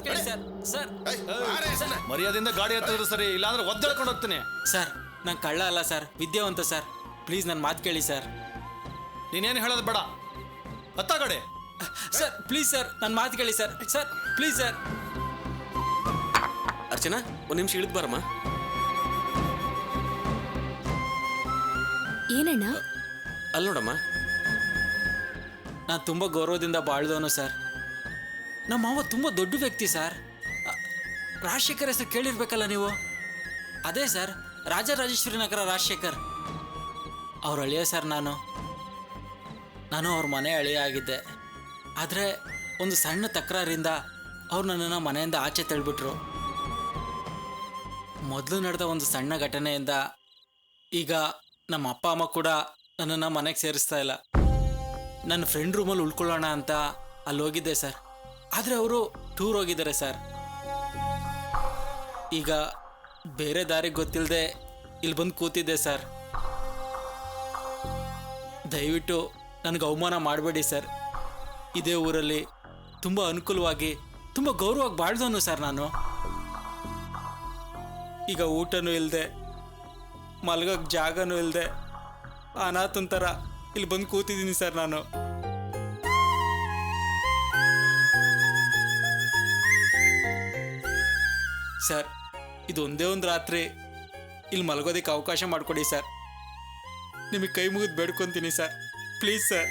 ಕೇಳಿ sir. Sir ಮರ್ಯಾದೆಯಿಂದ ಗಾಡಿ ಹತ್ತಿದ್ರು ಸರಿ, ಇಲ್ಲಾಂದ್ರೆ ಒದ್ದಾಡ್ಕೊಂಡು ಹೋಗ್ತೀನಿ. ಸರ್ ನಾನು ಕಳ್ಳ ಅಲ್ಲ ಸರ್, ವಿದ್ಯಾವಂತ ಸರ್. ಪ್ಲೀಸ್ ನನ್ನ ಮಾತು ಕೇಳಿ ಸರ್. ನೀನೇನು ಹೇಳೋದು ಬೇಡ, ಹತ್ತ ಗಾಡಿ. ಸರ್ ಪ್ಲೀಸ್ ಸರ್, ನನ್ನ ಮಾತು ಕೇಳಿ sir. Sir please sir. Archana ಒಂದು ನಿಮಿಷ ಇಳಿದು ಬಾರಮ್ಮ. ಏನಣ್ಣ? ಅಲ್ಲಿ ನೋಡಮ್ಮ. ನಾನು ತುಂಬ ಗೌರವದಿಂದ ಬಾಳ್ದವನು ಸರ್. ನಮ್ಮ ಮಾವ ತುಂಬ ದೊಡ್ಡ ವ್ಯಕ್ತಿ ಸರ್. ರಾಜಶೇಖರ್ ಹೆಸರು ಕೇಳಿರ್ಬೇಕಲ್ಲ ನೀವು? ಅದೇ ಸರ್, ರಾಜರಾಜೇಶ್ವರಿ ನಗರ ರಾಜಶೇಖರ್ ಅವ್ರ ಅಳಿಯ ಸರ್. ನಾನು ಅವ್ರ ಮನೆ ಅಳಿಯ ಆಗಿದ್ದೆ. ಆದರೆ ಒಂದು ಸಣ್ಣ ತಕರಾರಿಂದ ಅವ್ರು ನನ್ನನ್ನು ಮನೆಯಿಂದ ಆಚೆ ತಳ್ಳಿಬಿಟ್ರು. ಮೊದಲು ನಡೆದ ಒಂದು ಸಣ್ಣ ಘಟನೆಯಿಂದ ಈಗ ನಮ್ಮ ಅಪ್ಪ ಅಮ್ಮ ಕೂಡ ನನ್ನನ್ನು ಮನೆಗೆ ಸೇರಿಸ್ತಾ ಇಲ್ಲ. ನನ್ನ ಫ್ರೆಂಡ್ ರೂಮಲ್ಲಿ ಉಳ್ಕೊಳ್ಳೋಣ ಅಂತ ಅಲ್ಲಿ ಹೋಗಿದ್ದೆ ಸರ್. ಆದರೆ ಅವರು ಟೂರ್ ಹೋಗಿದ್ದಾರೆ ಸರ್. ಈಗ ಬೇರೆ ದಾರಿಗೆ ಗೊತ್ತಿಲ್ಲದೆ ಇಲ್ಲಿ ಬಂದು ಕೂತಿದ್ದೆ ಸರ್. ದಯವಿಟ್ಟು ನನಗೆ ಅವಮಾನ ಮಾಡಬೇಡಿ ಸರ್. ಇದೇ ಊರಲ್ಲಿ ತುಂಬ ಅನುಕೂಲವಾಗಿ ತುಂಬ ಗೌರವವಾಗಿ ಬಾಳ್ದವನು ಸರ್ ನಾನು. ಈಗ ಊಟನೂ ಇಲ್ಲದೆ, ಮಲ್ಗೋಕ್ಕೆ ಜಾಗನೂ ಇಲ್ಲದೆ, ಅನಾಥನ ಥರ ಇಲ್ಲಿ ಬಂದು ಕೂತಿದ್ದೀನಿ ಸರ್ ನಾನು. ಸರ್ ಇದು ಒಂದೇ ಒಂದು ರಾತ್ರಿ ಇಲ್ಲಿ ಮಲಗೋದಕ್ಕೆ ಅವಕಾಶ ಮಾಡಿಕೊಡಿ ಸರ್. ನಿಮಗೆ ಕೈ ಮುಗಿದು ಬೇಡ್ಕೊತೀನಿ ಸರ್, ಪ್ಲೀಸ್ ಸರ್.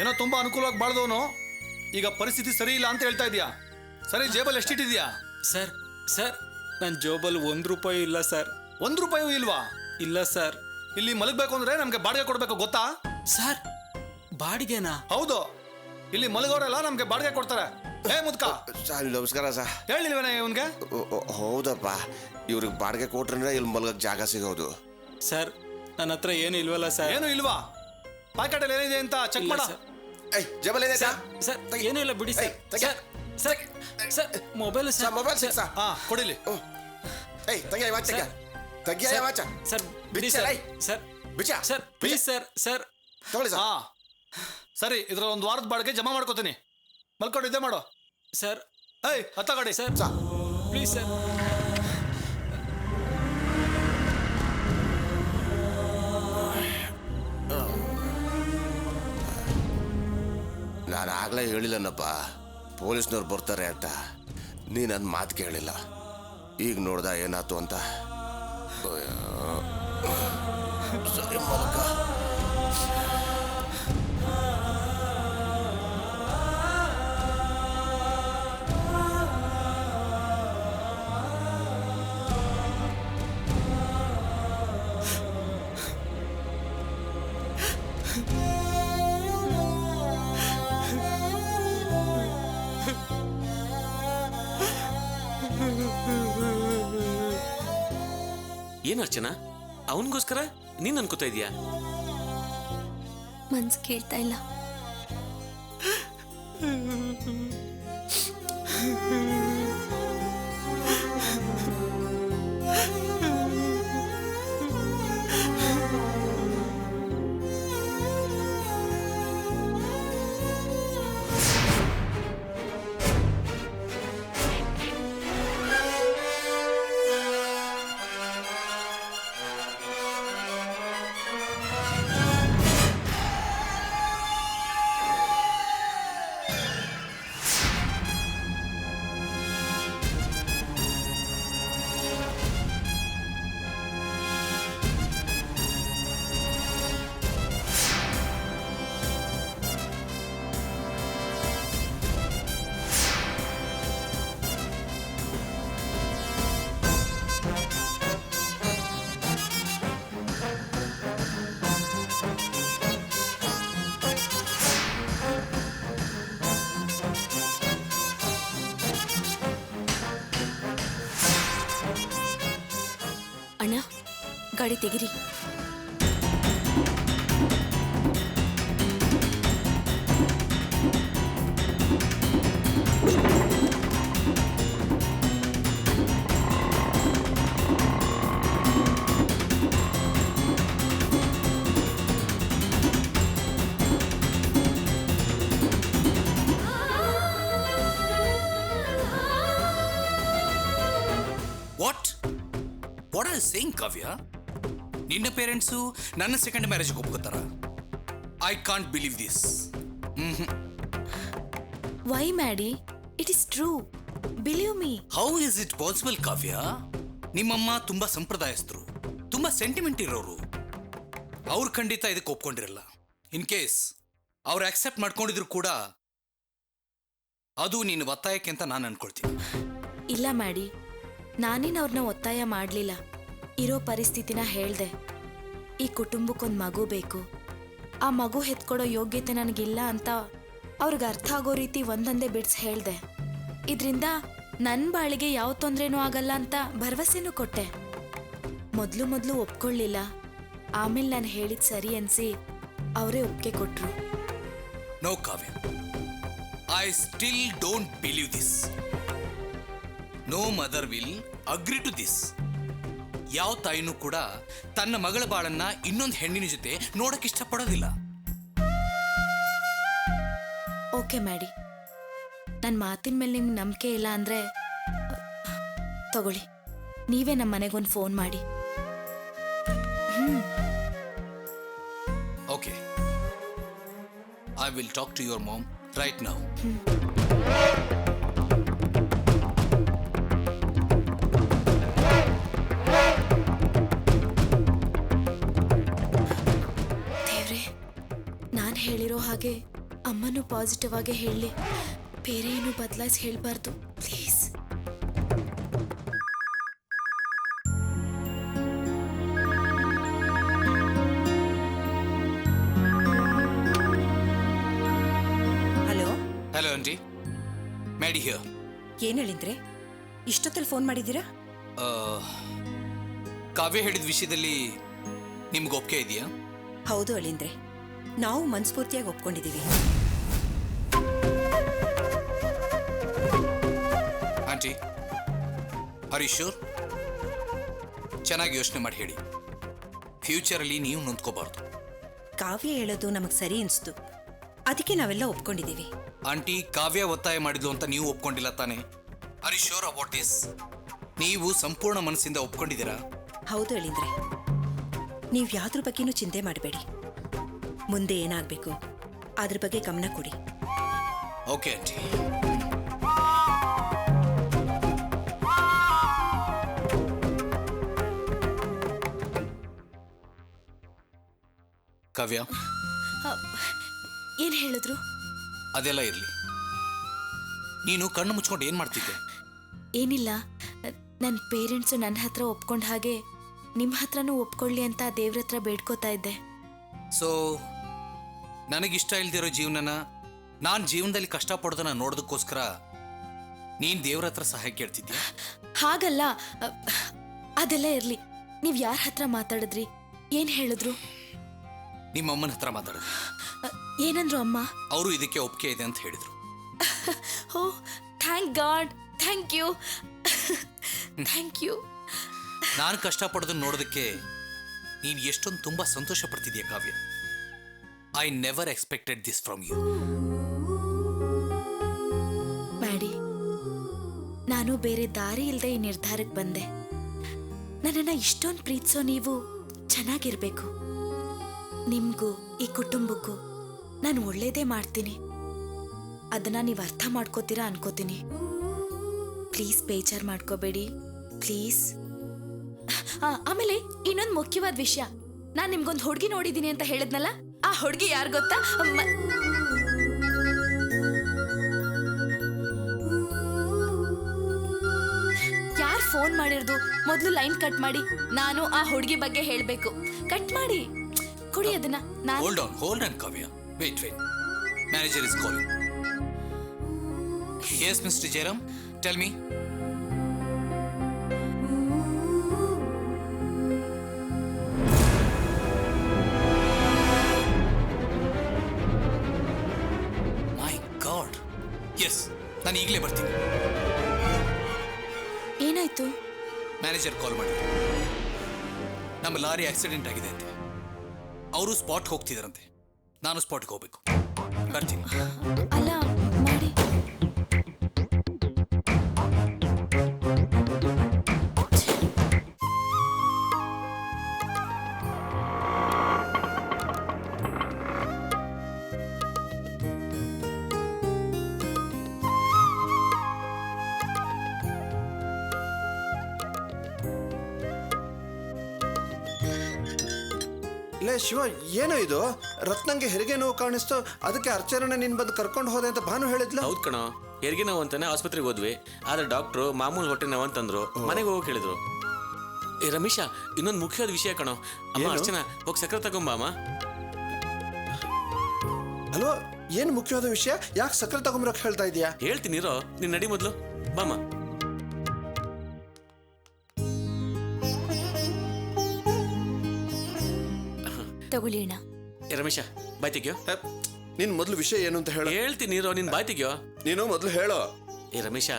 ಏನೋ ತುಂಬಾ ಅನುಕೂಲವಾಗಿ ಬಾಳ್ದವನು, ಈಗ ಪರಿಸ್ಥಿತಿ ಸರಿ ಇಲ್ಲ ಅಂತ ಹೇಳ್ತಾ ಇದೀಯಾ. ಸರಿ, ಜೇಬಲ್ಲಿ ಎಷ್ಟಿಟ್ಟಿದ್ಯಾ? ಸರ್ ಸರ್ ನನ್ನ ಜೋಬಲ್ಲಿ ₹1 ಇಲ್ಲ ಸರ್. ₹1 ಇಲ್ವಾ? ಇಲ್ಲ ಸರ್. ಇಲ್ಲಿ ಮಲಗಬೇಕು ಅಂದ್ರೆ ನಮ್ಗೆ ಬಾಡಿಗೆ ಕೊಡ್ಬೇಕು, ಗೊತ್ತಾ? ಸರ್ ಬಾಡಿಗೆನಾ? ಹೌದು, ಇಲ್ಲಿ ಮಲಗೋರೆಲ್ಲ ನಮ್ಗೆ ಬಾಡಿಗೆ ಕೊಡ್ತಾರೆ. ಹೇ ಮುದ್ಕ, ನಮಸ್ಕಾರ ಸರ್. ಹೇಳಿಲ್ವೇನ ಇವನ್ಗೆ? ಹೌದಪ್ಪ, ಇವ್ರಿಗೆ ಬಾಡಿಗೆ ಕೊಟ್ರೆ ಇಲ್ಲಿ ಮಲಗಕ್ಕೆ ಜಾಗ ಸಿಗೋದು. ಸರ್ ನನ್ನ ಹತ್ರ ಏನು ಇಲ್ವಲ್ಲ ಸರ್. ಏನು ಇಲ್ವಾ? ಪ್ಯಾಕೆಟಲ್ಲಿ ಏನಿದೆ ಅಂತ ಚೆಕ್ ಮಾಡ. ಜಬಲ್ ಏನೇ ಸರ್? ಏನೂ ಇಲ್ಲ ಬಿಡಿ sir. Sir sir mobile sir. Mobile sir. ಹಾ ಕೊಡಿಲಿ. ತೆಗಿಯ ವಾಚ, ತೆಗಿಯ ವಾಚ. ಸರ್ ಬಿಡಿ ಸರ್. ಸರ್ ಬಿಚ್ಚ ಸರ್ ಪ್ಲೀಸ್ ಸರ್. ಸರ್ ತಗೊಳ್ಳಿ ಸರ್. ಹಾ ಸರಿ, ಇದ್ರ ಒಂದು ವಾರದ ಬಾಡಿಗೆ ಜಮಾ ಮಾಡ್ಕೋತೀನಿ. ಮಲ್ಕೊಂಡು ಇದ್ದೇ ಮಾಡು ಸರ್. ಹತ್ತ ಗಾಡಿ ಸರ್ ಪ್ಲೀಸ್ ಸರ್. ನಾನು ಆಗ್ಲೇ ಹೇಳಿಲ್ಲನಪ್ಪ, ಪೊಲೀಸ್ನವ್ರು ಬರ್ತಾರೆ ಅಂತ. ನೀ ನನ್ನ ಮಾತು ಕೇಳಿಲ್ಲ. ಈಗ ನೋಡ್ದ ಏನಾಯ್ತು ಅಂತ. ಸರಿ ಮಲಕ. ಏನ್ ಅರ್ಚನಾ, ಅವನಿಗೋಸ್ಕರ ನೀನ್ ಅನ್ಕೋತಾ ಇದೀಯಾ? ಮನ್ಸು ಕೇಳ್ತಾ ಇಲ್ಲ. ಅಣ್ಣ ಗಾಡಿ ತೆಗಿರಿ. ಸೇಯಿಂಗ್ ಕಾವ್ಯ? ನಿನ್ನ ಪೇರೆಂಟ್ಸು ನನ್ನ ಸೆಕೆಂಡ್ ಮ್ಯಾರೇಜ್ಗೆ ಒಪ್ಕೋತಾರ? I can't believe this. Why Maddy? It is true. Believe me. How is it possible Kavya? ನಿಮ್ಮಮ್ಮ ತುಂಬಾ ಸಂಪ್ರದಾಯಸ್ಥರು, ತುಂಬಾ ಸೆಂಟಿಮೆಂಟ್ ಇರೋರು. ಅವ್ರು ಖಂಡಿತ ಇದಕ್ಕೆ ಒಪ್ಕೊಂಡಿರಲ್ಲ. ಇನ್ ಕೇಸ್ ಅವ್ರು ಆಕ್ಸೆಪ್ಟ್ ಮಾಡ್ಕೊಂಡಿದ್ರು ಕೂಡ ಅದು ನೀನು ಒತ್ತಾಯಕ್ಕೆ ಅಂತ ನಾನು ಅನ್ಕೊಳ್ತೀನಿ. ಇಲ್ಲ ಮ್ಯಾಡಿ, ನಾನೇನು ಅವ್ರನ್ನ ಒತ್ತಾಯ ಮಾಡಲಿಲ್ಲ. ಇರೋ ಪರಿಸ್ಥಿತಿನ ಹೇಳ್ದೆ. ಈ ಕುಟುಂಬಕ್ಕೊಂದು ಮಗು ಬೇಕು, ಆ ಮಗು ಹೆತ್ಕೊಡೋ ಯೋಗ್ಯತೆ ನನಗಿಲ್ಲ ಅಂತ ಅವ್ರಿಗೆ ಅರ್ಥ ಆಗೋ ರೀತಿ ಒಂದೊಂದೇ ಬಿಡ್ಸ್ ಹೇಳ್ದೆ. ಇದರಿಂದ ನನ್ನ ಬಾಳಿಗೆ ಯಾವ ತೊಂದರೆನೂ ಆಗಲ್ಲ ಅಂತ ಭರವಸೆನೂ ಕೊಟ್ಟೆ. ಮೊದಲು ಒಪ್ಕೊಳ್ಳಿಲ್ಲ. ಆಮೇಲೆ ನಾನು ಹೇಳಿದ ಸರಿ ಅನ್ಸಿ ಅವರೇ ಒಪ್ಪಿಗೆ ಕೊಟ್ರು. No Kavya, I still don't believe this. No mother will agree to this. ಯಾವ ತಾಯಿನೂ ಕೂಡ ತನ್ನ ಮಗಳ ಬಾಳನ್ನ ಇನ್ನೊಂದು ಹೆಣ್ಣಿನ ಜೊತೆ ನೋಡಕ್ ಇಷ್ಟಪಡೋದಿಲ್ಲ. ಓಕೆ ಮ್ಯಾಡಿ, ನನ್ನ ಮಾತಿನ ಮೇಲೆ ನಿಮ್ಗೆ ನಂಬಿಕೆ ಇಲ್ಲ ಅಂದರೆ ತಗೊಳ್ಳಿ, ನೀವೇ ನಮ್ಮ ಮನೆಗೊಂದು ಫೋನ್ ಮಾಡಿ. Okay, I will talk to your mom right now. ದೇವ್ರೆ, ನಾನು ಹೇಳಿರೋ ಹಾಗೆ ಅಮ್ಮನೂ ಪಾಸಿಟಿವ್ ಆಗಿ ಹೇಳಲಿ, ಬೇರೆ ಏನು ಬದಲಾಯಿಸಿ ಹೇಳಬಾರ್ದು please. Hello, hello aunty, Maddy here. ಏನ್ ಹೇಳಿದ್ರೆ ಇಷ್ಟೊತ್ತಲ್ಲಿ ಫೋನ್ ಮಾಡಿದ್ದೀರಾ? ಕಾವ್ಯ ಹೇಳಿದ ವಿಷಯದಲ್ಲಿ ನಿಮ್ಗೆ ಒಪ್ಪಿಗೆ ಇದೆಯಾ? ಹೌದು ಅಳಿಂದ್ರೆ, ನಾವು ಮನಸ್ಫೂರ್ತಿಯಾಗಿ ಒಪ್ಕೊಂಡಿದ್ದೀವಿ. Aunty, are you sure? ಚೆನ್ನಾಗಿ ಯೋಚನೆ ಮಾಡಿ ಹೇಳಿ. ಫ್ಯೂಚರಲ್ಲಿ ನೀವು ನೊಂದ್ಕೋಬಾರ್ದು. ಕಾವ್ಯ ಹೇಳೋದು ನಮಗೆ ಸರಿ ಅನಿಸ್ತು, ಅದಕ್ಕೆ ನಾವೆಲ್ಲ ಒಪ್ಕೊಂಡಿದ್ದೀವಿ. ಆಂಟಿ, ಕಾವ್ಯ ಒತ್ತಾಯ ಮಾಡಿದ್ಲು ಅಂತ ನೀವು ಒಪ್ಕೊಂಡಿಲ್ಲ ತಾನೆ? Are you sure about this? ನೀವು ಸಂಪೂರ್ಣ ಮನಸ್ಸಿಂದ ಒಪ್ಕೊಂಡಿದ್ದೀರಾ? ಹೌದು ಅಳಿಂದ್ರೆ, ನೀವು ಯಾವ್ದ್ರ ಬಗ್ಗೆನೂ ಚಿಂತೆ ಮಾಡಬೇಡಿ. ಮುಂದೆ ಏನಾಗಬೇಕು ಅದ್ರ ಬಗ್ಗೆ ಗಮನ ಕೊಡಿ. Okay aunty. ಕಾವ್ಯ, ಏನು ಹೇಳಿದ್ರು? ಅದೆಲ್ಲ ಇರಲಿ. ನೀನು ಕಣ್ಣು ಮುಚ್ಕೊಂಡು ಏನು ಮಾಡ್ತಿದ್ದೆ? ಏನಿಲ್ಲ, ನನ್ನ ಪೇರೆಂಟ್ಸು ನನ್ನ ಹತ್ರ ಒಪ್ಕೊಂಡ ಹಾಗೆ ನಿಮ್ಮ ಹತ್ರನೂ ಒಪ್ಕೊಳ್ಳಿ ಅಂತ ದೇವ್ರ ಹತ್ರ ಬೇಡ್ಕೋತಾ ಇದ್ದೆ. ಸೊ ನನಗಿಷ್ಟ ಇಲ್ದಿರೋ ಜೀವನನ ನಾನು ಜೀವನದಲ್ಲಿ ಕಷ್ಟಪಡೋದನ್ನ ನೋಡೋದಕ್ಕೋಸ್ಕರ ನೀನು ದೇವ್ರ ಹತ್ರ ಸಹಾಯ ಕೇಳ್ತಿದ್ಯಾ? ಹಾಗಲ್ಲ, ಅದೆಲ್ಲ ಇರಲಿ. ನೀವು ಯಾರ ಹತ್ರ ಮಾತಾಡಿದ್ರಿ? ಏನು ಹೇಳಿದ್ರು? ನಿಮ್ಮ ಅಮ್ಮನ ಹತ್ರ ಮಾತಾಡಿದೆ. ಏನಂದ್ರು ಅಮ್ಮ? ಅವರು ಇದಕ್ಕೆ ಒಪ್ಪಿಗೆ ಇದೆ ಅಂತ ಹೇಳಿದ್ರು. Oh, thank God, thank you, thank you. ನಾನು ಕಷ್ಟಪಡೋದನ್ನ ನೋಡೋದಕ್ಕೆ ನೀನು ಎಷ್ಟೊಂದು ತುಂಬಾ ಸಂತೋಷ ಪಡ್ತಿದ್ಯಾ Kavya. I never expected this from you. Maddy, ನಾನು ಬೇರೆ ದಾರಿ ಇಲ್ಲದೆ ಈ ನಿರ್ಧಾರಕ್ಕೆ ಬಂದೆ. ನನ್ನನ್ನು ಇಷ್ಟೊಂದು ಪ್ರೀತಿಸೋ ನೀವು ಚೆನ್ನಾಗಿರ್ಬೇಕು. ನಿಮಗೂ ಈ ಕುಟುಂಬಕ್ಕೂ ನಾನು ಒಳ್ಳೇದೇ ಮಾಡ್ತೀನಿ. ಅದನ್ನ ನೀವು ಅರ್ಥ ಮಾಡ್ಕೋತೀರಾ ಅನ್ಕೋತೀನಿ. ಪ್ಲೀಸ್ ಬೇಜಾರು ಮಾಡ್ಕೋಬೇಡಿ, ಪ್ಲೀಸ್. ಆಮೇಲೆ ಇನ್ನೊಂದು ಮುಖ್ಯವಾದ ವಿಷಯ, ನಾನು ನಿಮ್ಗೊಂದು ಹುಡುಗಿ ನೋಡಿದ್ದೀನಿ ಅಂತ ಹೇಳಿದ್ನಲ್ಲ, ಆ ಹುಡುಗಿ ಯಾರು ಗೊತ್ತಾ? ಯಾರು ಫೋನ್ ಮಾಡಿರೋದು? ಮೊದಲು ಲೈನ್ ಕಟ್ ಮಾಡಿ, ನಾನು ಆ ಹುಡುಗಿ ಬಗ್ಗೆ ಹೇಳಬೇಕು. ಕಟ್ ಮಾಡಿ ಕೊಡಿ ಅದನ್ನ. Hold on Kavya, wait. Manager is calling. Yes, Mr. Jairam, tell me. My God. Yes, ನಾನು ಈಗಲೇ ಬರ್ತೀನಿ. ಏನಾಯ್ತು? ಮ್ಯಾನೇಜರ್ ಕಾಲ್ ಮಾಡಿದ್ರು. ನಮ್ಮ ಲಾರಿ ಆಕ್ಸಿಡೆಂಟ್ ಆಗಿದೆ ಅಂತೆ. ಅವರು ಸ್ಪಾಟ್ ಹೋಗ್ತಿದಾರಂತೆ. ನಾನು ಸ್ಪಾಟ್ಗೆ ಹೋಗ್ಬೇಕು. ಬರ್ತೀನಿ. ಅಲ್ಲ ಮಾಡಿ. ಲೇ ಶಿವ, ಏನೋ ಇದು? ರತ್ನಂಗೆ ಹೆರಿಗೆ ನೋವು ಕಾಣಿಸ್ತು, ಅದಕ್ಕೆ ಅರ್ಚನೆ ನೀನ್ ಬಂದು ಕರ್ಕೊಂಡು ಹೋದೆ ಅಂತ ಭಾನು ಹೇಳಿದ್ಲು. ಹೌದ್ ಕಣೋ, ಹೆರಿಗೆ ನೋವು ಅಂತಾನೆ ಆಸ್ಪತ್ರೆಗೆ ಹೋದ್ವಿ. ಆದ್ರೆ ಡಾಕ್ಟ್ರು ಮಾಮೂಲು ಹೊಟ್ಟೆ ನೋವು ಅಂತಂದ್ರು. ಮನೆಗೆ ಹೋಗಿ ಹೇಳಿದ್ರು. ಏ ರಮೇಶ, ಇನ್ನೊಂದು ಮುಖ್ಯವಾದ ವಿಷಯ ಕಣೋ. ಅಮ್ಮ ಅರ್ಚನಾ, ಹೋಗಿ ಸಕ್ಕರೆ ತಗೊಂಬ ಅಮ್ಮ. ಅಲ್ವಾ, ಏನು ಮುಖ್ಯವಾದ ವಿಷಯ? ಯಾಕೆ ಸಕ್ಕರೆ ತಗೊಂಬರಕ್ ಹೇಳ್ತಾ ಇದೀಯಾ? ಹೇಳ್ತೀನಿ ಇರೋ, ನೀನ್ ನಡಿ ಮೊದ್ಲು ಬಾಮ್ಮ. ತಗೊಳ್ಳಿ ಅಣ್ಣ. ಏ ರಮೇಶ, ಬಾಯ್ ತೆಗಿಯೋ. ನಿನ್ ಮೊದ್ಲು ವಿಷಯ ಏನು ಅಂತ ಹೇಳ. ಹೇಳ್ತೀನಿ ಇರೋ, ನಿನ್ ಬಾಯ್ ತೆಗಿಯೋ. ನೀನು ಮೊದ್ಲು ಹೇಳೋ. ಏ ರಮೇಶ,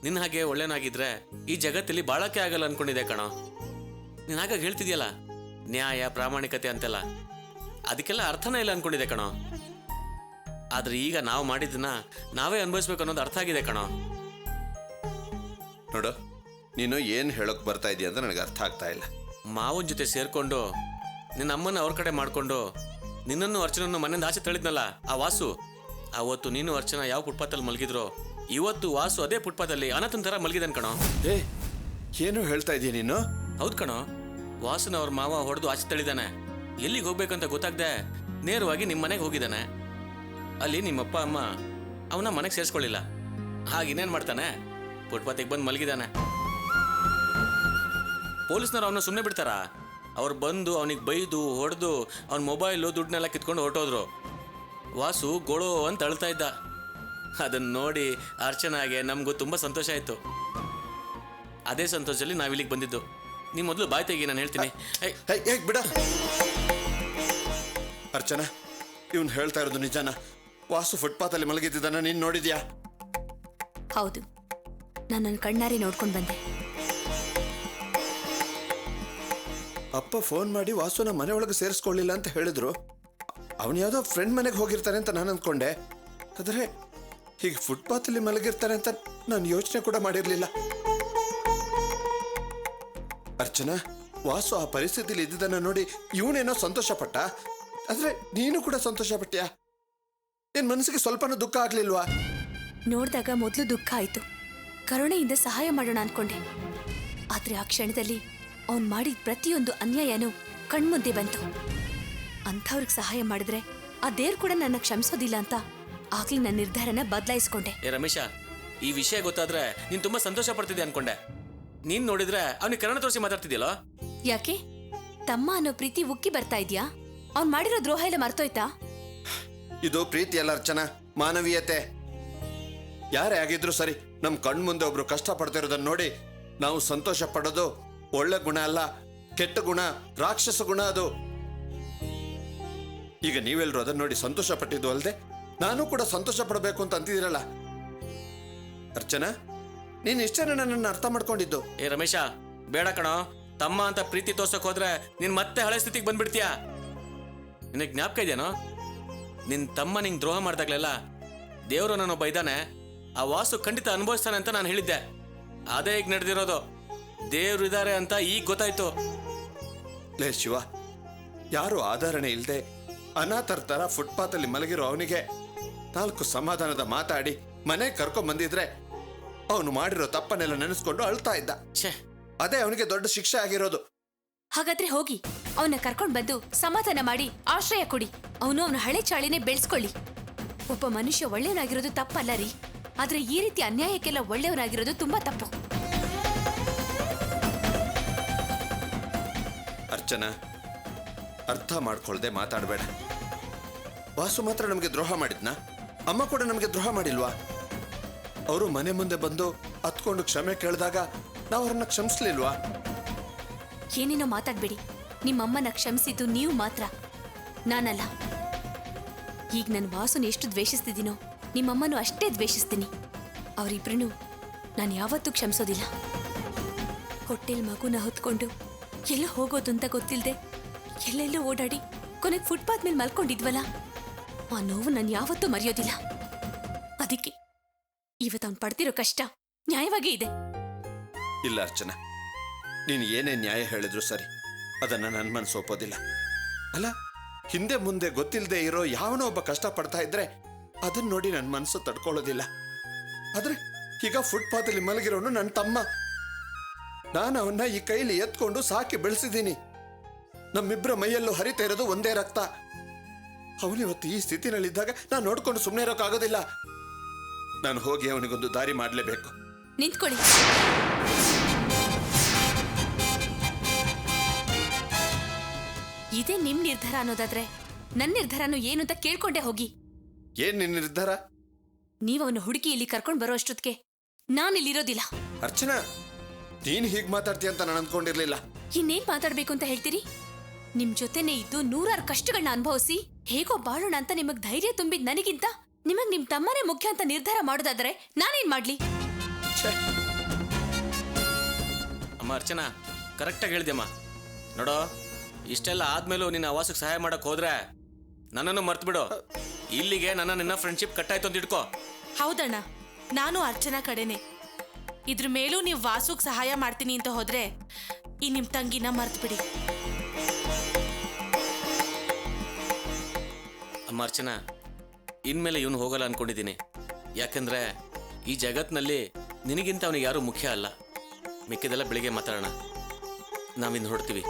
ನಿನ್ನ ಹಾಗೆ ಒಳ್ಳೆನಾಗಿದ್ರೆ ಈ ಜಗತ್ತಲ್ಲಿ ಬಾಳಕ್ಕೆ ಆಗಲ್ಲ ಅನ್ಕೊಂಡಿದ್ದೆ ಕಣೋ. ನೀನ್ ಹಾಗಾಗಿ ಹೇಳ್ತಿದ್ಯಲ್ಲ, ನ್ಯಾಯ ಪ್ರಾಮಾಣಿಕತೆ ಅಂತೆಲ್ಲ, ಅದಕ್ಕೆಲ್ಲ ಅರ್ಥನೇ ಇಲ್ಲ ಅನ್ಕೊಂಡಿದ್ದೆ ಕಣೋ. ಆದ್ರೆ ಈಗ ನಾವು ಮಾಡಿದ್ದನ್ನ ನಾವೇ ಅನುಭವಿಸ್ಬೇಕು ಅನ್ನೋದು ಅರ್ಥ ಆಗಿದೆ ಕಣೋ. ನೋಡು, ನೀನು ಏನ್ ಹೇಳಕ್ ಬರ್ತಾ ಇದೀಯ ಅಂತ ನನಗೆ ಅರ್ಥ ಆಗ್ತಾ ಇಲ್ಲ. ಮಾವನ ಜೊತೆ ಸೇರ್ಕೊಂಡು ನಿನ್ನ ಅಮ್ಮನ ಅವ್ರ ಕಡೆ ಮಾಡ್ಕೊಂಡು ನಿನ್ನನ್ನು ಅರ್ಚನನ್ನು ಮನೆಯಿಂದ ಆಚೆ ತಳಿದ್ನಲ್ಲ ಆ ವಾಸು, ಅವತ್ತು ನೀನು ಅರ್ಚನಾ ಯಾವ ಫುಟ್ಪಾತಲ್ಲಿ ಮಲಗಿದ್ರೋ, ಇವತ್ತು ವಾಸು ಅದೇ ಫುಟ್ಪಾತಲ್ಲಿ ಅನಾಥನ್ ಥರ ಮಲಗಿದಾನೆ ಕಣೋ. ಏ, ಏನು ಹೇಳ್ತಾ ಇದೀಯ ನೀನು? ಹೌದು ಕಣೋ, ವಾಸುನ ಅವ್ರ ಮಾವ ಹೊಡೆದು ಆಚೆ ತಳಿದಾನೆ. ಎಲ್ಲಿಗೆ ಹೋಗ್ಬೇಕಂತ ಗೊತ್ತಾಗ್ದೆ ನೇರವಾಗಿ ನಿಮ್ಮ ಮನೆಗೆ ಹೋಗಿದ್ದಾನೆ. ಅಲ್ಲಿ ನಿಮ್ಮಪ್ಪ ಅಮ್ಮ ಅವನ ಮನೆಗೆ ಸೇರಿಸ್ಕೊಳ್ಳಿಲ್ಲ. ಹಾಗಿನ್ನೇನು ಮಾಡ್ತಾನೆ, ಫುಟ್ಪಾತಿಗೆ ಬಂದು ಮಲಗಿದಾನೆ. ಪೊಲೀಸ್ನವ್ರು ಅವನ್ನ ಸುಮ್ಮನೆ ಬಿಡ್ತಾರ? ಅವ್ರು ಬಂದು ಅವನಿಗೆ ಬೈದು ಹೊಡೆದು ಅವ್ನ ಮೊಬೈಲು ದುಡ್ಡನ್ನೆಲ್ಲ ಕಿತ್ಕೊಂಡು ಹೊರಟೋದ್ರು. ವಾಸು ಗೋಳೋ ಅಂತ ಅಳ್ತಾ ಇದ್ದ. ಅದನ್ನ ನೋಡಿ ಅರ್ಚನಾಗೆ ನಮಗೂ ತುಂಬ ಸಂತೋಷ ಆಯಿತು. ಅದೇ ಸಂತೋಷದಲ್ಲಿ ನಾವಿಲ್ಲಿಗೆ ಬಂದಿದ್ದು. ನೀವು ಮೊದಲು ಬಾಯ್ ತೆಗಿ, ನಾನು ಹೇಳ್ತೀನಿ. ಬಿಡ ಅರ್ಚನಾ, ಇವನ್ ಹೇಳ್ತಾ ಇರೋದು ನಿಜಾನ? ವಾಸು ಫುಟ್ಪಾತಲ್ಲಿ ಮಲಗಿದ್ದಾನ, ನೀನ್ ನೋಡಿದ್ಯಾ? ಹೌದು, ನಾನು ನನ್ನ ಕಣ್ಣಾರೆ ನೋಡ್ಕೊಂಡು ಬಂದೆ. ಅಪ್ಪ ಫೋನ್ ಮಾಡಿ ವಾಸುನ ಮನೆ ಒಳಗೆ ಸೇರಿಸ್ಕೊಳ್ಳಿಲ್ಲ ಅಂತ ಹೇಳಿದ್ರು. ಅವನು ಯಾವುದೋ ಫ್ರೆಂಡ್ ಮನೆಗೆ ಹೋಗಿರ್ತಾನೆ ಅಂತ ನಾನು ಅಂದ್ಕೊಂಡೆ. ಆದರೆ ಹೀಗೆ ಫುಟ್ಪಾತಲ್ಲಿ ಮಲಗಿರ್ತಾನೆ ಅಂತ ನಾನು ಯೋಚನೆ ಕೂಡ ಮಾಡಿರ್ಲಿಲ್ಲ. ಅರ್ಚನಾ, ವಾಸು ಆ ಪರಿಸ್ಥಿತಿಲಿ ಇದ್ದಿದ್ದನ್ನ ನೋಡಿ ಇವನೇನೋ ಸಂತೋಷ ಪಟ್ಟ, ಆದ್ರೆ ನೀನು ಕೂಡ ಸಂತೋಷ ಪಟ್ಟ್ಯಾ? ನಿನ್ ಮನಸ್ಸಿಗೆ ಸ್ವಲ್ಪನೂ ದುಃಖ ಆಗ್ಲಿಲ್ವಾ? ನೋಡಿದಾಗ ಮೊದಲು ದುಃಖ ಆಯ್ತು, ಕರುಣೆಯಿಂದ ಸಹಾಯ ಮಾಡೋಣ ಅನ್ಕೊಂಡೆ. ಆದ್ರೆ ಆ ಕ್ಷಣದಲ್ಲಿ ಅವನ್ ಮಾಡಿದ ಪ್ರತಿಯೊಂದು ಅನ್ಯಾಯನೂ ಕಣ್ಮುಂದೆ ಬಂತು. ಅಂಥವ್ರಿಗೆ ಸಹಾಯ ಮಾಡಿದ್ರೆ ಆ ದೇವ್ರು ಕೂಡ ನನ್ನ ಕ್ಷಮಿಸೋದಿಲ್ಲ ಅಂತ ಆಗ್ಲಿ ನನ್ನ ನಿರ್ಧಾರನ ಬದಲಾಯಿಸ್ಕೊಂಡೆ. ಏ ರಮೇಶ, ಈ ವಿಷಯ ಗೊತ್ತಾದ್ರೆ ನೀನ್ ತುಂಬಾ ಸಂತೋಷ ಪಡ್ತಿದ್ದೆ ಅನ್ಕೊಂಡೆ. ನೀನ್ ನೋಡಿದ್ರೆ ಅವನಿಗೆ ಕರುಣೆ ತೋರಿಸಿ ಮಾತಾಡ್ತಿದ್ಯಲ್ಲೋ. ಯಾಕೆ ತಮ್ಮ ಅನ್ನೋ ಪ್ರೀತಿ ಉಕ್ಕಿ ಬರ್ತಾ ಇದ್ಯಾ? ಅವ್ನ್ ಮಾಡಿರೋ ದ್ರೋಹ ಎಲ್ಲ ಮರ್ತೋಯ್ತಾ? ಇದು ಪ್ರೀತಿ ಅಲ್ಲ ಅರ್ಚನಾ, ಮಾನವೀಯತೆ. ಯಾರೇ ಆಗಿದ್ರು ಸರಿ, ನಮ್ ಕಣ್ ಮುಂದೆ ಒಬ್ರು ಕಷ್ಟ ಪಡ್ತಿರೋದನ್ನ ನೋಡಿ ನಾವು ಸಂತೋಷ ಪಡೋದು ಒಳ್ಳೆ ಗುಣ ಅಲ್ಲ, ಕೆಟ್ಟ ಗುಣ, ರಾಕ್ಷಸ ಗುಣ ಅದು. ಈಗ ನೀವೆಲ್ಲರೂ ಅದನ್ನ ನೋಡಿ ಸಂತೋಷ ಪಟ್ಟಿದ್ದು ಅಲ್ಲದೆ ನಾನು ಕೂಡ ಸಂತೋಷ ಪಡಬೇಕು ಅಂತ ಅಂತಿದ್ದೀರಲ್ಲ. ಅರ್ಚನಾ, ನೀನ್ ಇಷ್ಟೇನ ನನ್ನನ್ನು ಅರ್ಥ ಮಾಡ್ಕೊಂಡಿದ್ದು? ಏ ರಮೇಶ, ಬೇಡ ಕಣೋ. ತಮ್ಮ ಅಂತ ಪ್ರೀತಿ ತೋರ್ಸಕ್ ಹೋದ್ರೆ ನೀನ್ ಮತ್ತೆ ಹಳೆ ಸ್ಥಿತಿಗೆ ಬಂದ್ಬಿಡ್ತೀಯ. ನಿನಗೆ ಜ್ಞಾಪಕ ಇದೆಯೇನೋ, ನಿನ್ ತಮ್ಮ ನಿಂಗೆ ದ್ರೋಹ ಮಾಡ್ದಾಗ್ಲೆಲ್ಲ ದೇವ್ರು ನನ್ನೊಬ್ಬ ಇದ್ದಾನೆ, ಆ ವಾಸು ಖಂಡಿತ ಅನುಭವಿಸ್ತಾನೆ ಅಂತ ನಾನು ಹೇಳಿದ್ದೆ. ಅದೇ ಈಗ ನಡೆದಿರೋದು. ದೇವ್ರು ಇದ್ದಾರೆ ಅಂತ ಈಗ ಗೊತ್ತಾಯ್ತು. ಲೇ ಶಿವ, ಯಾರು ಆಧರಣೆ ಇಲ್ಲದೆ ಅನಾಥರ ತರ ಫುಟ್ಪಾತಲ್ಲಿ ಮಲಗಿರೋ ಅವನಿಗೆ 4 ಸಮಾಧಾನದ ಮಾತಾಡಿ ಮನೆಗೆ ಕರ್ಕೊಂಡ್ ಬಂದಿದ್ರೆ ಅವನು ಮಾಡಿರೋ ತಪ್ಪನ್ನೆಲ್ಲ ನೆನೆಸ್ಕೊಂಡು ಅಳ್ತಾ ಇದ್ದ. ಛೇ, ಅದೇ ಅವನಿಗೆ ದೊಡ್ಡ ಶಿಕ್ಷೆ ಆಗಿರೋದು. ಹಾಗಾದ್ರೆ ಹೋಗಿ ಅವನ್ನ ಕರ್ಕೊಂಡ್ ಬಂದು ಸಮಾಧಾನ ಮಾಡಿ ಆಶ್ರಯ ಕೊಡಿ. ಅವನು ಅವನ ಹಳೆ ಚಾಳಿನೇ ಬೆಳೆಸ್ಕೊಳ್ಳಿ. ಒಬ್ಬ ಮನುಷ್ಯ ಒಳ್ಳೆಯವನಾಗಿರೋದು ತಪ್ಪಲ್ಲ ರೀ, ಆದ್ರೆ ಈ ರೀತಿ ಅನ್ಯಾಯಕ್ಕೆಲ್ಲ ಒಳ್ಳೆಯವನಾಗಿರೋದು ತುಂಬಾ ತಪ್ಪು. ಅರ್ಚನಾ, ಅರ್ಥ ಮಾಡ್ಕೊಳ್ದೆ ಮಾತಾಡಬೇಡ. ವಾಸು ಮಾತ್ರ ನಮಗೆ ದ್ರೋಹ ಮಾಡಿದ್ನಾ? ಅಮ್ಮ ಕೂಡ ನಮಗೆ ದ್ರೋಹ ಮಾಡಿಲ್ವಾ? ಅವರು ಮನೆ ಮುಂದೆ ಬಂದು ಹತ್ಕೊಂಡು ಕ್ಷಮೆ ಕೇಳಿದಾಗ ನಾವು ಅವ್ರನ್ನ ಕ್ಷಮಿಸ್ಲಿಲ್ವಾ? ಏನೇನೋ ಮಾತಾಡ್ಬೇಡಿ. ನಿಮ್ಮಮ್ಮನ ಕ್ಷಮಿಸಿದ್ದು ನೀವು ಮಾತ್ರ, ನಾನಲ್ಲ. ಈಗ ನನ್ನ ವಾಸುನ ಎಷ್ಟು ದ್ವೇಷಿಸ್ತಿದ್ದೀನೋ ನಿಮ್ಮಮ್ಮನೂ ಅಷ್ಟೇ ದ್ವೇಷಿಸ್ತೀನಿ. ಅವರಿಬ್ರನ್ನೂ ನಾನು ಯಾವತ್ತೂ ಕ್ಷಮಿಸೋದಿಲ್ಲ. ಹೊಟ್ಟೆಲ್ ಮಗುನ ಹೊತ್ಕೊಂಡು ಎಲ್ಲೋ ಹೋಗೋದು ಅಂತ ಗೊತ್ತಿಲ್ಲದೆ ಎಲ್ಲೆಲ್ಲೋ ಓಡಾಡಿ ಕೊನೆಗೆ ಫುಟ್ಪಾತ್ ಮೇಲೆ ಮಲ್ಕೊಂಡಿದ್ವಲ್ಲ, ಆ ನೋವು ನಾನು ಯಾವತ್ತೂ ಮರೆಯೋದಿಲ್ಲ. ಅದಕ್ಕೆ ಇವತ್ತು ಅವ್ನು ಪಡ್ತಿರೋ ಕಷ್ಟ ನ್ಯಾಯವಾಗೇ ಇದೆ. ಇಲ್ಲ ಅರ್ಚನಾ, ನೀನು ಏನೇ ನ್ಯಾಯ ಹೇಳಿದ್ರು ಸರಿ, ಅದನ್ನ ನನ್ನ ಮನಸ್ಸು ಒಪ್ಪೋದಿಲ್ಲ. ಅಲ್ಲ, ಹಿಂದೆ ಮುಂದೆ ಗೊತ್ತಿಲ್ಲದೆ ಇರೋ ಯಾವನೋ ಒಬ್ಬ ಕಷ್ಟ ಪಡ್ತಾ ಇದ್ರೆ ಅದನ್ನ ನೋಡಿ ನನ್ನ ಮನಸ್ಸು ತಡ್ಕೊಳ್ಳೋದಿಲ್ಲ. ಆದ್ರೆ ಈಗ ಫುಟ್ಪಾತಲ್ಲಿ ಮಲಗಿರೋನು ನನ್ನ ತಮ್ಮ. ನಾನು ಅವನ್ನ ಈ ಕೈಲಿ ಎತ್ಕೊಂಡು ಸಾಕಿ ಬೆಳೆಸಿದ್ದೀನಿ. ನಮ್ಮಿಬ್ಬರ ಮೈಯಲ್ಲೂ ಹರಿತಾ ಇರೋದು ಒಂದೇ ರಕ್ತ. ಅವನಿವತ್ತು ಈ ಸ್ಥಿತಿನಲ್ಲಿದ್ದಾಗ ನಾನು ನೋಡ್ಕೊಂಡು ಸುಮ್ಮನೆ ಇರೋಕ್ಕಾಗೋದಿಲ್ಲ. ನಾನು ಹೋಗಿ ಅವನಿಗೊಂದು ದಾರಿ ಮಾಡಲೇಬೇಕು. ನಿಂತ್ಕೊಳ್ಳಿ. ಇದೇ ನಿಮ್ ನಿರ್ಧಾರ ಅನ್ನೋದಾದ್ರೆ ನನ್ನ ನಿರ್ಧಾರನು ಏನು ಅಂತ ಕೇಳ್ಕೊಂಡೆ ಹೋಗಿ. ಏನ್ ನಿನ್ನ ನಿರ್ಧಾರ? ನೀವ್ ಅವನ ಹುಡುಗಿ ಇಲ್ಲಿ ಕರ್ಕೊಂಡ್ ಬರೋ ಅಷ್ಟೊತ್ತಿಗೆ ನಾನು ಇಲ್ಲಿರೋದಿಲ್ಲ. ಅರ್ಚನಾ, ನೀನ್ ಹೀಗ್ ಮಾತಾಡ್ತೀಯ ಅಂತ ನಾನು ಅಂದ್ಕೊಂಡಿರ್ಲಿಲ್ಲ. ಇನ್ನೇನ್ ಮಾತಾಡ್ಬೇಕು ಅಂತ ಹೇಳ್ತೀರಿ? ನಿಮ್ ಜೊತೆನೆ ಇದ್ದು ನೂರಾರು ಕಷ್ಟಗಳನ್ನ ಅನುಭವಿಸಿ ಹೇಗೋ ಬಾಳೋಣ ಅಂತ ನಿಮಗ್ ಧೈರ್ಯ ತುಂಬಿದ್ ನನಗಿಂತ ನಿಮಗ್ ನಿಮ್ ತಮ್ಮನೇ ಮುಖ್ಯ ಅಂತ ನಿರ್ಧಾರ ಮಾಡೋದಾದ್ರೆ ನಾನೇನ್ ಮಾಡ್ಲಿ? ಅಮ್ಮ ಅರ್ಚನಾ, ಕರೆಕ್ಟಾಗಿ ಹೇಳಿದೆಮ್ಮ. ನೋಡೋ, ಇಷ್ಟೆಲ್ಲ ಆದ್ಮೇಲೂ ನಿನ್ನ ವಾಸಕ್ಕೆ ಸಹಾಯ ಮಾಡಕ್ ಹೋದ್ರೆ ನನ್ನನ್ನು ಮರ್ತು ಬಿಡು. ಇಲ್ಲಿಗೆ ನಿನ್ನ ಫ್ರೆಂಡ್ಶಿಪ್ ಕಟ್ಟಾಯ್ತು ಅಂತ ಇಟ್ಕೋ. ಹೌದಣ್ಣ, ನಾನು ಅರ್ಚನಾ ಕಡೆನೆ. ಇದ್ರ ಮೇಲೂ ನೀವು ವಾಸುಗ್ ಸಹಾಯ ಮಾಡ್ತೀನಿ ಅಂತ ಹೋದ್ರೆ ಈ ನಿಮ್ ತಂಗಿನ ಮರ್ತು ಬಿಡಿ. ಅಮ್ಮ ಅರ್ಚನಾ, ಇನ್ಮೇಲೆ ಇವನು ಹೋಗಲ್ಲ ಅನ್ಕೊಂಡಿದ್ದೀನಿ. ಯಾಕಂದ್ರೆ ಈ ಜಗತ್ನಲ್ಲಿ ನಿನಗಿಂತ ಅವನಿಗೆ ಯಾರೂ ಮುಖ್ಯ ಅಲ್ಲ. ಮಿಕ್ಕಿದೆಲ್ಲ ಬೆಳಿಗ್ಗೆ ಮಾತಾಡೋಣ. ನಾವಿನ್ನು ಹೊರಡ್ತೀವಿ.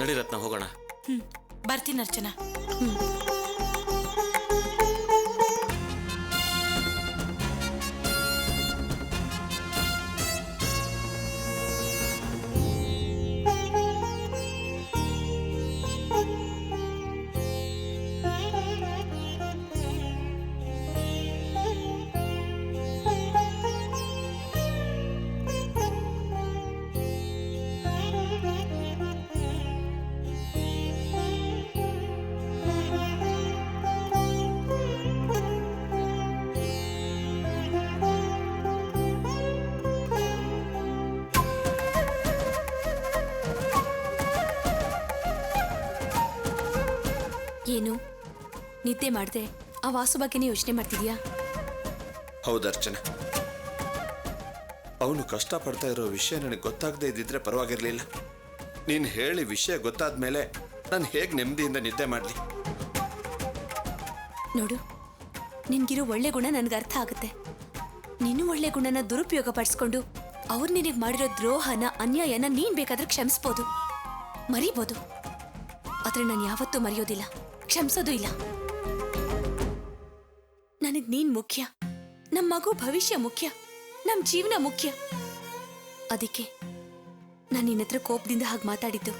ನಡಿ ರತ್ನ, ಹೋಗೋಣ. ಬರ್ತೀನಿ ಅರ್ಚನಾ. ಏನು ನಿದ್ದೆ ಮಾಡ್ದೆ ಆ ವಾಸು ಬಗ್ಗೆನೇ ಯೋಚನೆ ಮಾಡ್ತಿದ್ಯಾ? ಹೌದು ಅರ್ಚನಾ, ಅವನು ಕಷ್ಟಪಡ್ತಾ ಇರೋ ವಿಷಯ ನನಗೆ ಗೊತ್ತಾಗದೇ ಇದ್ದಿದ್ರೆ ಪರವಾಗಿರ್ಲಿಲ್ಲ. ನೀನು ಹೇಳಿ ವಿಷಯ ಗೊತ್ತಾದ ಮೇಲೆ ನಾನು ಹೇಗೆ ನೆಮ್ಮದಿಯಿಂದ ನಿದ್ದೆ ಮಾಡಲಿ? ನೋಡು, ನಿನ್ಗಿರೋ ಒಳ್ಳೆ ಗುಣ ನನ್ಗೆ ಅರ್ಥ ಆಗುತ್ತೆ. ನೀನು ಒಳ್ಳೆ ಗುಣನ ದುರುಪಯೋಗ ಪಡಿಸ್ಕೊಂಡು ಅವ್ರು ನಿನಗೆ ಮಾಡಿರೋ ದ್ರೋಹನ, ಅನ್ಯಾಯನ ನೀನ್ ಬೇಕಾದ್ರೆ ಕ್ಷಮಿಸ್ಬೋದು, ಮರಿಬೋದು. ಆದ್ರೆ ನಾನು ಯಾವತ್ತೂ ಮರೆಯೋದಿಲ್ಲ, ಕ್ಷಮಿಸೋದು ಇಲ್ಲ. ನನಗ್ ನೀನ್ ಮುಖ್ಯ, ನಮ್ ಮಗು ಭವಿಷ್ಯ ಮುಖ್ಯ, ನಮ್ ಜೀವನ ಮುಖ್ಯ. ಅದಕ್ಕೆ ನಾನು ನಿನ್ನ ಹತ್ರ ಕೋಪದಿಂದ ಹಾಗೆ ಮಾತಾಡಿದ್ದು.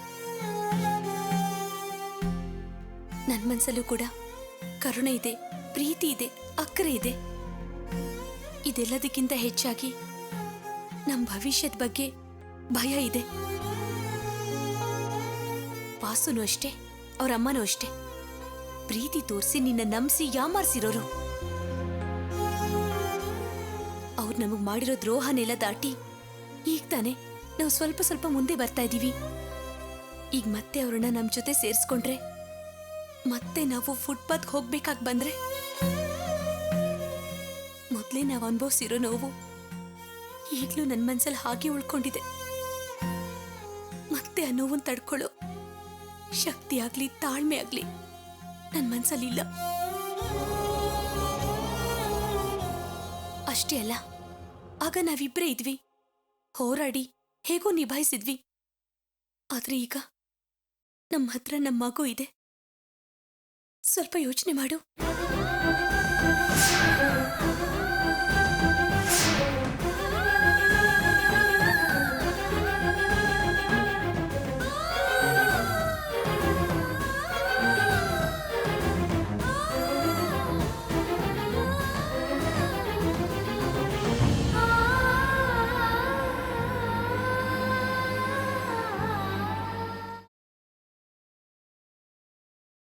ನನ್ ಮನ್ಸಲ್ಲೂ ಕೂಡ ಕರುಣೆ ಇದೆ, ಪ್ರೀತಿ ಇದೆ, ಅಕ್ಕರೆ ಇದೆ. ಇದೆಲ್ಲದಕ್ಕಿಂತ ಹೆಚ್ಚಾಗಿ ನಮ್ ಭವಿಷ್ಯದ ಬಗ್ಗೆ ಭಯ ಇದೆ. ವಾಸುನು ಅಷ್ಟೇ, ಅವ್ರ ಅಮ್ಮನೂ ಅಷ್ಟೇ. ಪ್ರೀತಿ ತೋರಿಸಿ ನಿನ್ನ ನಂಬಿಸಿ ಯಾಮಾರಿಸಿರೋರು. ಅವ್ರು ನಮಗ್ ಮಾಡಿರೋ ದ್ರೋಹನೆಲ್ಲ ದಾಟಿ ಈಗ ತಾನೆ ನಾವು ಸ್ವಲ್ಪ ಸ್ವಲ್ಪ ಮುಂದೆ ಬರ್ತಾ ಇದೀವಿ. ಈಗ ಮತ್ತೆ ಅವ್ರನ್ನ ನಮ್ ಜೊತೆ ಸೇರಿಸ್ಕೊಂಡ್ರೆ, ಮತ್ತೆ ನಾವು ಫುಟ್ಪಾತ್ಗೆ ಹೋಗ್ಬೇಕಾಗಿ ಬಂದ್ರೆ, ಮೊದ್ಲೇ ನಾವು ಅನುಭವಿಸಿರೋ ನೋವು ಈಗ್ಲೂ ನನ್ನ ಮನ್ಸಲ್ಲಿ ಹಾಗೆ ಉಳ್ಕೊಂಡಿದೆ. ಮತ್ತೆ ಆ ನೋವನ್ನು ತಡ್ಕೊಳ್ಳೋ ಶಕ್ತಿ ಆಗ್ಲಿ, ತಾಳ್ಮೆ ಆಗ್ಲಿ ನನ್ನ ಮನ್ಸಲ್ಲಿ ಇಲ್ಲ. ಅಷ್ಟೇ ಅಲ್ಲ, ಆಗ ನಾವಿಬ್ಬರೇ ಇದ್ವಿ, ಹೋರಾಡಿ ಹೇಗೋ ನಿಭಾಯಿಸಿದ್ವಿ. ಆದ್ರೆ ಈಗ ನಮ್ಮ ಹತ್ರ ನಮ್ಮ ಮಗು ಇದೆ. ಸ್ವಲ್ಪ ಯೋಚನೆ ಮಾಡು.